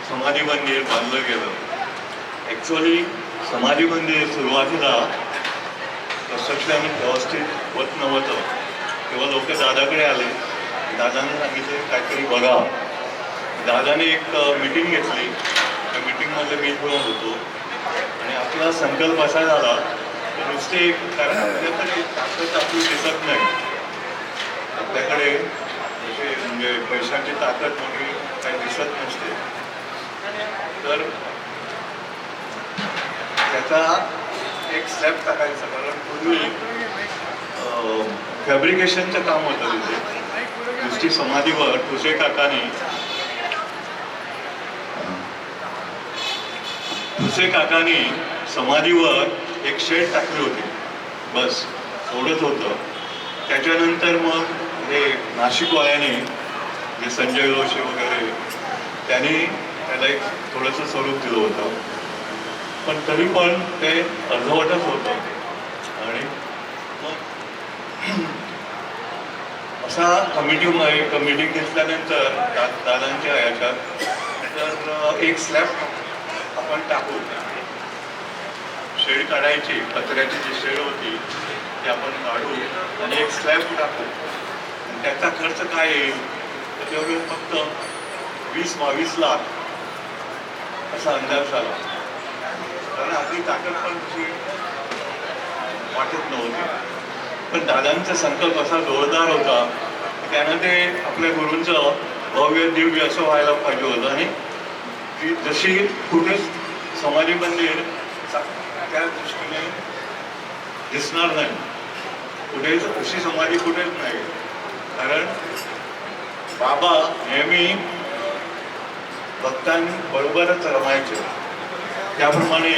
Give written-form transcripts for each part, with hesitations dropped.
समाधी मंदिर बांधलं गेलं. ॲक्च्युअली समाधी मंदिर सुरुवातीला कन्स्ट्रक्शन व्यवस्थित होत नव्हतं. तेव्हा लोक दादाकडे आले. दादाने सांगितले काहीतरी बघा. दादाने एक मीटिंग घेतली. त्या मीटिंगमध्ये मी पण होतो आणि आपला संकल्प असा झाला की नुसते कारण आपल्याकडे ताकद आपली दिसत नाही. आपल्याकडे म्हणजे पैशाची ताकद मोठी काही दिसत नसते. तर त्याचा एक स्लॅब टाकायचा. कारण पूर्वी फॅब्रिकेशनचं काम होतं तिथे. नुसती समाधीवर तुझे काकानी समाधीवर एक शेड टाकली होती. बस एवढंच होतं. त्याच्यानंतर मग हे नाशिकवाल्याने जे संजय जोशी वगैरे त्यांनी त्याला एक थोडंसं स्वरूप दिलं होतं. पण तरी पण ते अर्धवटच होतं. आणि मग असा कमिटी घेतल्यानंतर दादांच्या ह्याच्यात तर एक स्लॅब आपण टाकू. शेड काढायची. पत्र्याची जी शेड होती ती आपण काढू आणि एक स्लॅब टाकू. त्याचा खर्च काय येईल तर तेवढे फक्त 20-22 लाख असा अंदाज झाला. कारण आपली ताकद पण तशी वाटत नव्हती. पण दादांचा संकल्प असा जोरदार होता की त्यानं ते आपल्या गुरूंचं भव्य दिव्य असं व्हायला पाहिजे होतं. आणि ती जशी कुठेच समाधी मंदिर त्या दृष्टीने दिसणार नाही. कुठेच अशी समाधी कुठेच नाही. कारण बाबा नेहमी भक्तांबरोबरच रमायचे. त्याप्रमाणे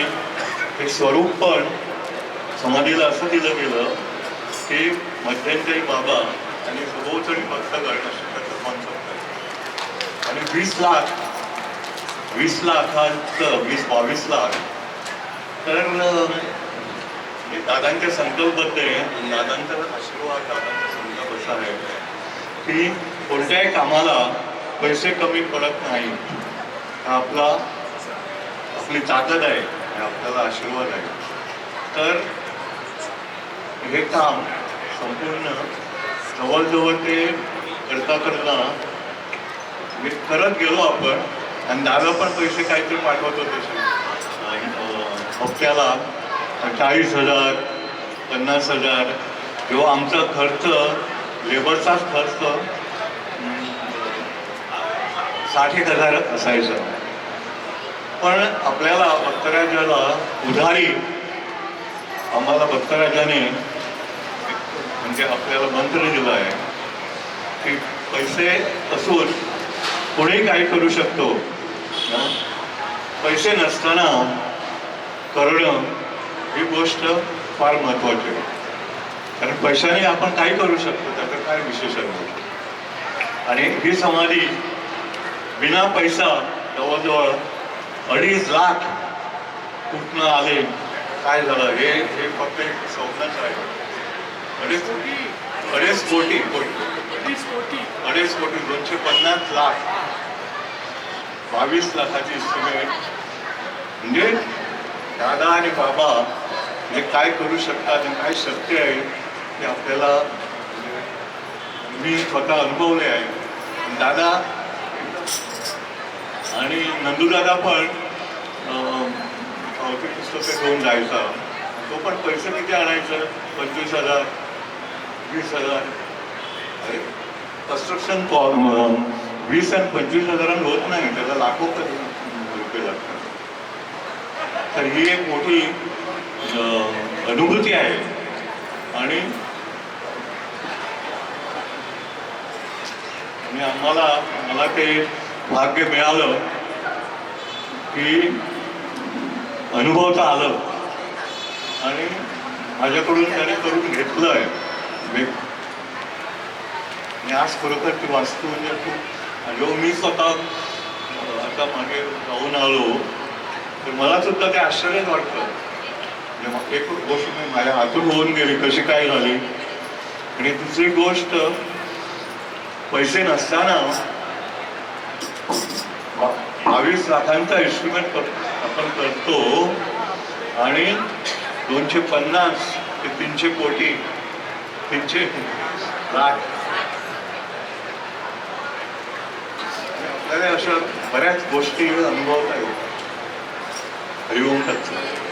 हे स्वरूप पण समाधीला असं दिलं गेलं की मध्यंतरी बाबा आणि सभोवताली भक्त करणं त्याचं कॉन्सेप्ट आहे. आणि 20 लाखांचं 20-22 लाख तर हे दादांच्या संकल्पबद्ध आहे. दादांचा आशीर्वाद दादांचा संकल्प असा आहे की कोणत्याही कामाला पैसे कमी पडत नाही. आपली ताकद आहे. आपल्याला आशीर्वाद आहे. तर हे काम संपूर्ण जवळजवळ ते करता मी करत गेलो आपण. आणि दादा पण पैसे काहीतरी पाठवत होते. हप्त्याला 40,000 50,000. किंवा आमचा खर्च लेबरचाच खर्च 60,000 असायचं. पण आपल्याला भक्तराजाला उधारी आम्हाला भक्तराजाने म्हणजे आपल्याला मंत्र दिला आहे की पैसे असून कोणीही काही करू शकतो. पैसे नसताना करणं ही गोष्ट फार महत्त्वाची आहे. कारण पैशाने आपण काही करू शकतो. त्याचं काय विशेष आहे. आणि ही समाधी बिना पैसा जवळजवळ 2.5 लाख कुठनं आले काय झालं हे फक्त एक स्वप्नच आहे. 2.5 कोटी 250 लाख 22 लाखाची इस्टिमेट. म्हणजे दादा आणि बाबा म्हणजे काय करू शकतात आणि काय शक्य आहे ते आपल्याला मी स्वतः अनुभवले आहे. दादा आणि नंदूदादा पण पुस्तकं घेऊन जायचा. तो पण पैसे किती आणायचं 25,000 20,000. अरे कन्स्ट्रक्शन 20 आणि 25,000 होत नाही. त्याला लाखो रुपये लागतात. तर ही एक मोठी अनुभूती आहे. आणि मला ते भाग्य मिळालं की अनुभवता आलं आणि माझ्याकडून त्याने करून घेतलं आहे. आणि आज खरोखर ती वास्तू म्हणजे खूप जेव्हा मी स्वतः आता मागे जाऊन आलो तर मला सुद्धा ते आश्चर्यच वाटतं. एक गोष्ट माझ्या हातून होऊन गेली कशी काय झाली. आणि दुसरी गोष्ट पैसे नसताना 22 लाखांचा एस्टिमेट आपण करतो आणि 250 ते 300 कोटी 300 लाख आपल्याला अशा बऱ्याच गोष्टी अनुभवता येतात. हरिओम तत्सत.